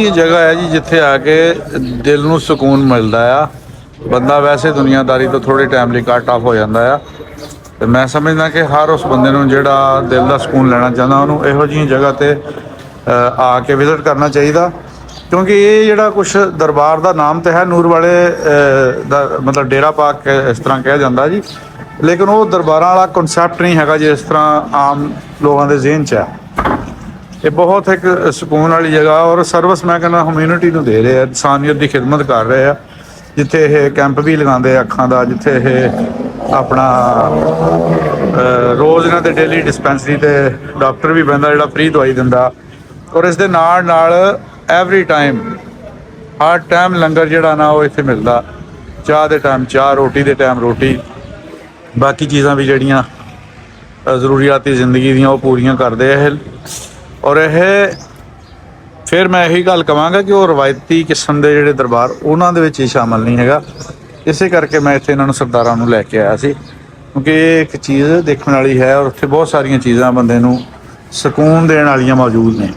ਜੀ ਜਗ੍ਹਾ ਹੈ ਜੀ ਜਿੱਥੇ ਆ ਕੇ ਦਿਲ ਨੂੰ ਸਕੂਨ ਮਿਲਦਾ ਆ। ਬੰਦਾ ਵੈਸੇ ਦੁਨੀਆਦਾਰੀ ਤੋਂ ਥੋੜ੍ਹੇ ਟਾਈਮ ਲਈ ਕੱਟ ਆਫ ਹੋ ਜਾਂਦਾ ਆ, ਤੇ ਮੈਂ ਸਮਝਦਾ ਕਿ ਹਰ ਉਸ ਬੰਦੇ ਨੂੰ ਜਿਹੜਾ ਦਿਲ ਦਾ ਸਕੂਨ ਲੈਣਾ ਚਾਹੁੰਦਾ ਉਹਨੂੰ ਇਹੋ ਜਿਹੀਆਂ ਜਗ੍ਹਾ 'ਤੇ ਆ ਕੇ ਵਿਜ਼ਿਟ ਕਰਨਾ ਚਾਹੀਦਾ। ਕਿਉਂਕਿ ਇਹ ਜਿਹੜਾ ਕੁਛ ਦਰਬਾਰ ਦਾ ਨਾਮ ਤਾਂ ਹੈ ਨੂਰ ਵਾਲੇ ਦਾ ਮਤਲਬ ਡੇਰਾ ਪਾ ਕੇ ਇਸ ਤਰ੍ਹਾਂ ਕਿਹਾ ਜਾਂਦਾ ਜੀ, ਲੇਕਿਨ ਉਹ ਦਰਬਾਰਾਂ ਵਾਲਾ ਕਨਸੈਪਟ ਨਹੀਂ ਹੈਗਾ ਜਿਸ ਤਰ੍ਹਾਂ ਆਮ ਲੋਕਾਂ ਦੇ ਜ਼ਿਹਨ 'ਚ ਹੈ। ਇਹ ਬਹੁਤ ਇੱਕ ਸਕੂਨ ਵਾਲੀ ਜਗ੍ਹਾ ਔਰ ਸਰਵਿਸ ਮੈਂ ਕਹਿੰਦਾ ਹਿਊਮੈਨਿਟੀ ਨੂੰ ਦੇ ਰਹੇ ਆ, ਇਨਸਾਨੀਅਤ ਦੀ ਖਿਦਮਤ ਕਰ ਰਹੇ ਆ। ਜਿੱਥੇ ਇਹ ਕੈਂਪ ਵੀ ਲਗਾਉਂਦੇ ਆ ਅੱਖਾਂ ਦਾ, ਜਿੱਥੇ ਇਹ ਆਪਣਾ ਰੋਜ਼ ਇਹਨਾਂ ਦੇ ਡੇਲੀ ਡਿਸਪੈਂਸਰੀ 'ਤੇ ਡਾਕਟਰ ਵੀ ਬਹਿੰਦਾ ਜਿਹੜਾ ਫ੍ਰੀ ਦਵਾਈ ਦਿੰਦਾ। ਔਰ ਇਸ ਦੇ ਨਾਲ ਨਾਲ ਐਵਰੀ ਟਾਈਮ ਹਰ ਟਾਈਮ ਲੰਗਰ ਜਿਹੜਾ ਨਾ ਉਹ ਇੱਥੇ ਮਿਲਦਾ। ਚਾਹ ਦੇ ਟਾਈਮ ਚਾਹ, ਰੋਟੀ ਦੇ ਟਾਈਮ ਰੋਟੀ, ਬਾਕੀ ਚੀਜ਼ਾਂ ਵੀ ਜਿਹੜੀਆਂ ਜ਼ਰੂਰੀਆਤੀ ਜ਼ਿੰਦਗੀ ਦੀਆਂ ਉਹ ਪੂਰੀਆਂ ਕਰਦੇ ਆ ਇਹ। ਔਰ ਇਹ ਫਿਰ ਮੈਂ ਇਹੀ ਗੱਲ ਕਹਾਂਗਾ ਕਿ ਉਹ ਰਵਾਇਤੀ ਕਿਸਮ ਦੇ ਜਿਹੜੇ ਦਰਬਾਰ ਉਹਨਾਂ ਦੇ ਵਿੱਚ ਹੀ ਸ਼ਾਮਲ ਨਹੀਂ ਹੈਗਾ। ਇਸੇ ਕਰਕੇ ਮੈਂ ਇੱਥੇ ਇਹਨਾਂ ਨੂੰ ਸਰਦਾਰਾਂ ਨੂੰ ਲੈ ਕੇ ਆਇਆ ਸੀ, ਕਿਉਂਕਿ ਇਹ ਇੱਕ ਚੀਜ਼ ਦੇਖਣ ਵਾਲੀ ਹੈ ਔਰ ਉੱਥੇ ਬਹੁਤ ਸਾਰੀਆਂ ਚੀਜ਼ਾਂ ਬੰਦੇ ਨੂੰ ਸਕੂਨ ਦੇਣ ਵਾਲੀਆਂ ਮੌਜੂਦ ਨੇ।